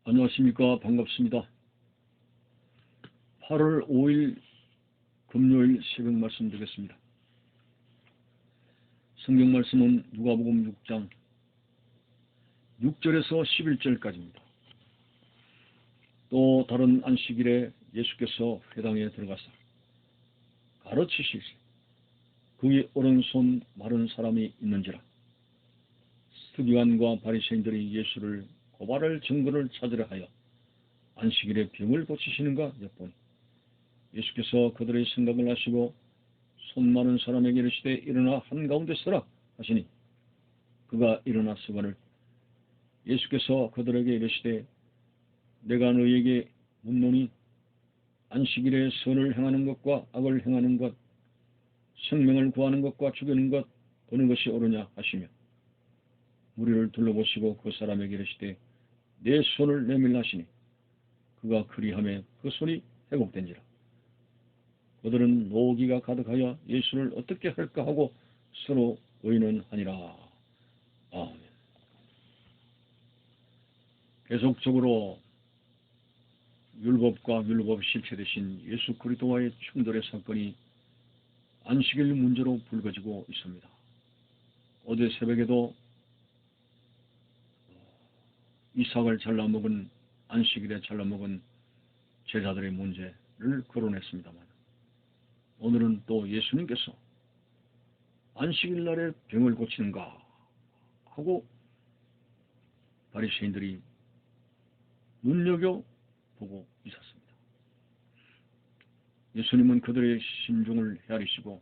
안녕하십니까. 반갑습니다. 8월 5일 금요일 새벽 말씀 드리겠습니다. 성경 말씀은 누가복음 6장 6절에서 11절까지입니다. 또 다른 안식일에 예수께서 회당에 들어가사 가르치시기를 그의 오른손 마른 사람이 있는지라. 서기관과 바리새인들이 예수를 고발할 증거를 찾으려 하여 안식일에 병을 고치시는가 엿보니 예수께서 그들의 생각을 아시고 손 마른 사람에게 이르시되 일어나 한가운데 서라 하시니 그가 일어나 서거늘 예수께서 그들에게 이르시되 내가 너희에게 묻노니 안식일에 선을 행하는 것과 악을 행하는 것, 생명을 구하는 것과 죽이는 것 어느 것이 옳으냐 하시며 무리를 둘러보시고 그 사람에게 이르시되 내 손을 내밀라 하시니 그가 그리하매 그 손이 회복된지라. 그들은 노기가 가득하여 예수를 어떻게 할까 하고 서로 의논하니라. 아멘. 계속적으로 율법과 율법 실체 대신 예수 그리스도와의 충돌의 사건이 안식일 문제로 불거지고 있습니다. 어제 새벽에도 이삭을 잘라먹은 안식일에 잘라먹은 제자들의 문제를 거론했습니다만 오늘은 또 예수님께서 안식일 날에 병을 고치는가 하고 바리새인들이 눈여겨보고 있었습니다. 예수님은 그들의 심중을 헤아리시고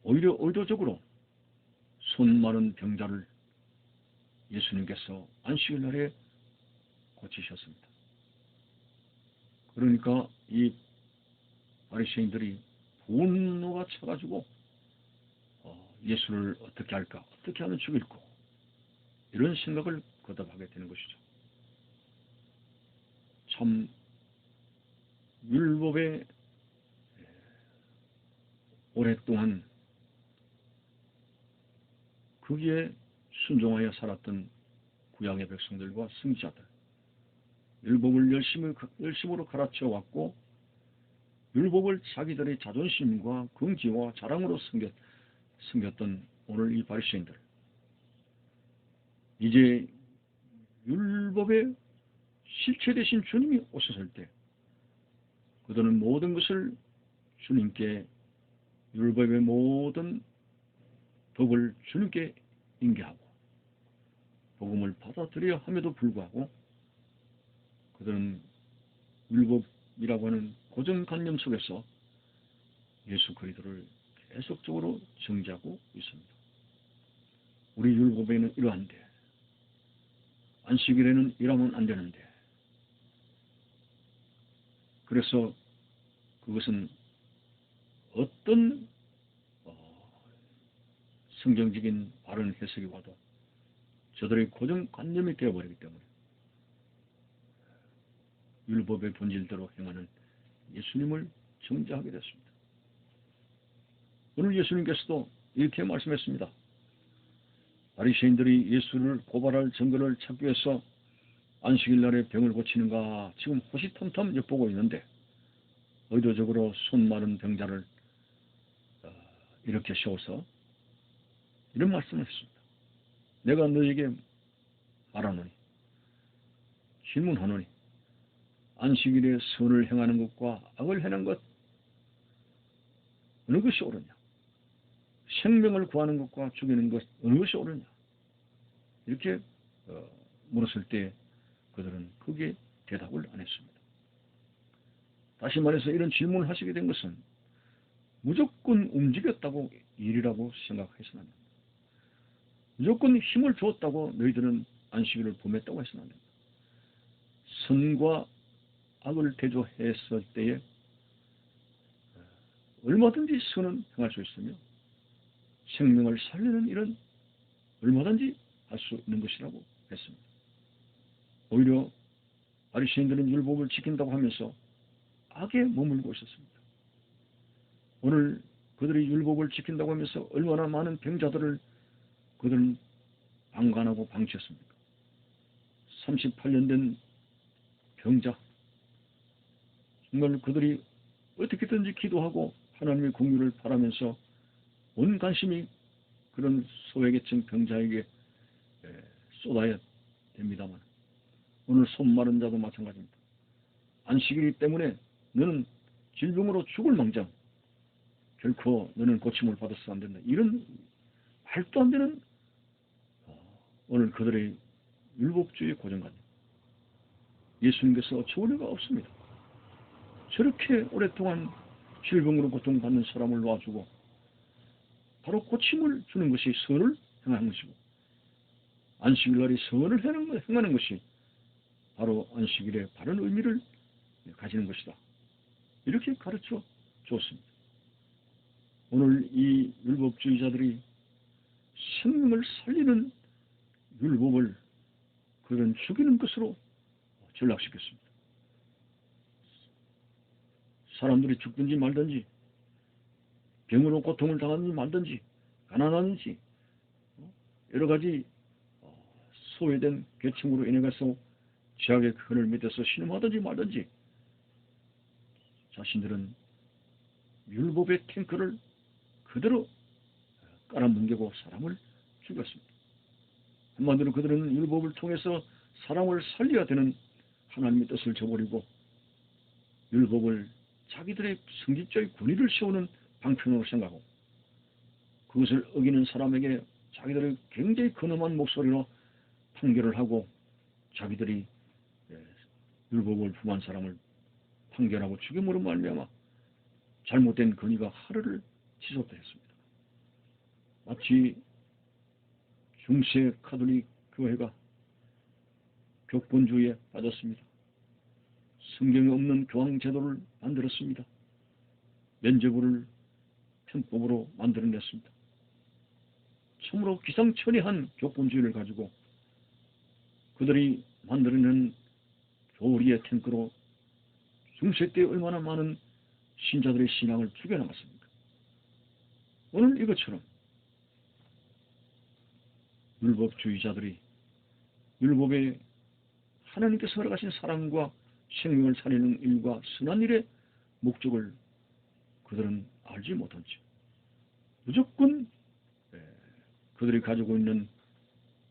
오히려 의도적으로 손 마른 병자를 예수님께서 안식일 날에 고치셨습니다. 그러니까 이 바리새인들이 분노가 차가지고 예수를 어떻게 할까, 어떻게 하면 죽일까 이런 생각을 거듭하게 되는 것이죠. 참 율법에 오랫동안 거기에 순종하여 살았던 구약의 백성들과 승자들, 율법을 열심으로 가르쳐 왔고 율법을 자기들의 자존심과 긍지와 자랑으로 섬겼던 오늘 이 바리새인들, 이제 율법의 실체 대신 주님이 오셨을 때 그들은 모든 것을 주님께, 율법의 모든 법을 주님께 인계하고 복음을 받아들여야 함에도 불구하고 그들은 율법이라고 하는 고정관념 속에서 예수 그리스도를 계속적으로 정죄하고 있습니다. 우리 율법에는 이러한데, 안식일에는 일하면 안 되는데, 그래서 그것은 어떤 성경적인 바른 해석이 와도 저들의 고정관념이 되어버리기 때문에 율법의 본질대로 행하는 예수님을 정죄하게 됐습니다. 오늘 예수님께서도 이렇게 말씀했습니다. 바리새인들이 예수를 고발할 증거를 찾기 위해서 안식일 날에 병을 고치는가 지금 호시탐탐 엿보고 있는데 의도적으로 손 마른 병자를 이렇게 세워서 이런 말씀을 했습니다. 내가 너에게 말하노니, 질문하노니 안식일에 선을 행하는 것과 악을 행하는 것 어느 것이 옳으냐? 생명을 구하는 것과 죽이는 것 어느 것이 옳으냐? 이렇게 물었을 때 그들은 크게 대답을 안 했습니다. 다시 말해서 이런 질문을 하시게 된 것은 무조건 움직였다고 일이라고 생각해서는 안 됩니다. 무조건 힘을 주었다고 너희들은 안식일을 범했다고 해서는 안 됩니다. 선과 악을 대조했을 때에 얼마든지 선은 행할 수 있으며 생명을 살리는 일은 얼마든지 할 수 있는 것이라고 했습니다. 오히려 바리새인들은 율법을 지킨다고 하면서 악에 머물고 있었습니다. 오늘 그들이 율법을 지킨다고 하면서 얼마나 많은 병자들을 그들은 방관하고 방치했습니까? 38년 된 병자, 정말 그들이 어떻게든지 기도하고 하나님의 공유를 바라면서 온 관심이 그런 소외계층 병자에게 쏟아야 됩니다만, 오늘 손 마른 자도 마찬가지입니다. 안식일 때문에 너는 질병으로 죽을 망정, 결코 너는 고침을 받아서 안 된다, 이런 말도 안 되는 오늘 그들의 율법주의 고정관념, 예수님께서 어처구니가 없습니다. 저렇게 오랫동안 질병으로 고통받는 사람을 놓아주고 바로 고침을 주는 것이 선을 행하는 것이고, 안식일날이 선을 행하는 것이 바로 안식일의 바른 의미를 가지는 것이다, 이렇게 가르쳐 주었습니다. 오늘 이 율법주의자들이 생명을 살리는 율법을 그런 죽이는 것으로 전락시켰습니다. 사람들이 죽든지 말든지, 병으로 고통을 당하든지 말든지, 가난하든지, 여러 가지 소외된 계층으로 인해 가서 죄악의 근을 밑에서 신음하든지 말든지, 자신들은 율법의 탱크를 그대로 깔아뭉개고 사람을 죽였습니다. 한마디로 그들은 율법을 통해서 사람을 살려야 되는 하나님의 뜻을 저버리고 율법을 자기들의 성직자의 권위를 세우는 방편으로 생각하고, 그것을 어기는 사람에게 자기들의 굉장히 근엄한 목소리로 판결을 하고, 자기들이 율법을 품한 사람을 판결하고 죽임으로 말미암아 잘못된 권위가 하루를 지속되었습니다. 마치 중세 가톨릭 교회가 격본주의에 빠졌습니다. 성경에 없는 교황 제도를 만들었습니다. 면죄부를 편법으로 만들어냈습니다. 참으로 기상천외한 격본주의를 가지고 그들이 만들어낸 교리의 탱크로 중세 때 얼마나 많은 신자들의 신앙을 죽여나갔습니까? 오늘 이것처럼 율법주의자들이 율법에 하나님께서 허락하신 사랑과 생명을 살리는 일과 선한 일의 목적을 그들은 알지 못한 채 무조건 그들이 가지고 있는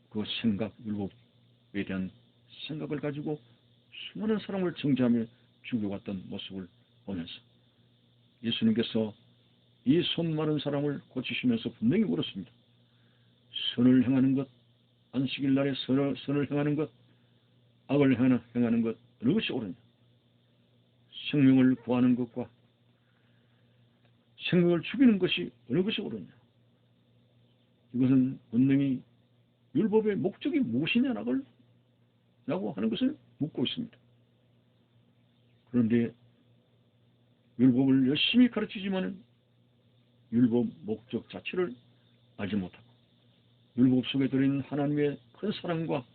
그 생각, 율법에 대한 생각을 가지고 수많은 사람을 정죄하며 죽여왔던 모습을 보면서 예수님께서 이 손 마른 사람을 고치시면서 분명히 물었습니다. 선을 행하는 것, 안식일 날에 선을 행하는 것, 악을 행하는 것, 어느 것이 옳으냐? 생명을 구하는 것과 생명을 죽이는 것이 어느 것이 옳으냐? 이것은 분명히 율법의 목적이 무엇이냐라고 하는 것을 묻고 있습니다. 그런데 율법을 열심히 가르치지만 율법 목적 자체를 알지 못하고 율법 속에 들어있는 하나님의 큰 사랑과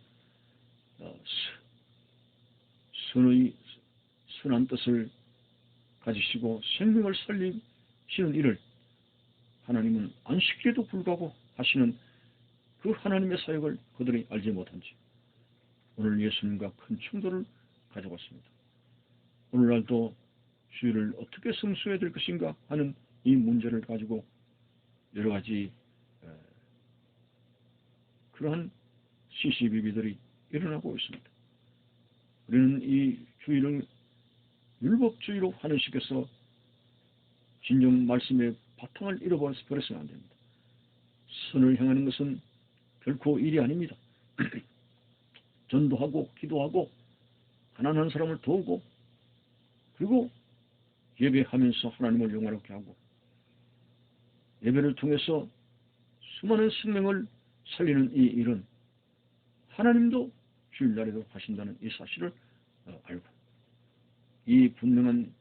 선한 뜻을 가지시고 생명을 살리시는 일을 하나님은 안식일에도 불구하고 하시는 그 하나님의 사역을 그들이 알지 못한 채 오늘 예수님과 큰 충돌을 가져왔습니다. 오늘날도 주일을 어떻게 성수해야 될 것인가 하는 이 문제를 가지고 여러 가지 그러한 시시비비들이 일어나고 있습니다. 우리는 이 주일을 율법주의로 환원시켜서 진정 말씀의 바탕을 잃어버려서는 안 됩니다. 선을 행하는 것은 결코 일이 아닙니다. 전도하고 기도하고 가난한 사람을 도우고 그리고 예배하면서 하나님을 영화롭게 하고 예배를 통해서 수많은 생명을 살리는 이 일은 하나님도 주일날에도 하신다는 이 사실을 알고 이 분명한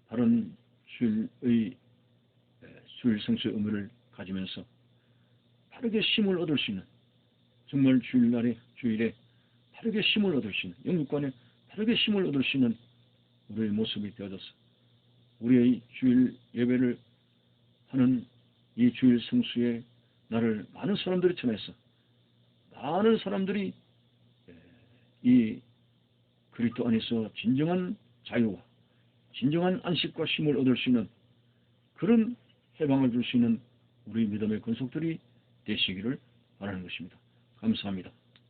바른 주일 성수의 의미를 가지면서 바르게 힘을 얻을 수 있는 정말 주일에 바르게 힘을 얻을 수 있는 영육간에 바르게 힘을 얻을 수 있는 우리의 모습이 되어져서 우리의 주일 예배를 하는 이 주일 성수의 날을 많은 사람들이 전해서 많은 사람들이 이 그리스도 안에서 진정한 자유와 진정한 안식과 쉼을 얻을 수 있는 그런 해방을 줄 수 있는 우리 믿음의 권속들이 되시기를 바라는 것입니다. 감사합니다.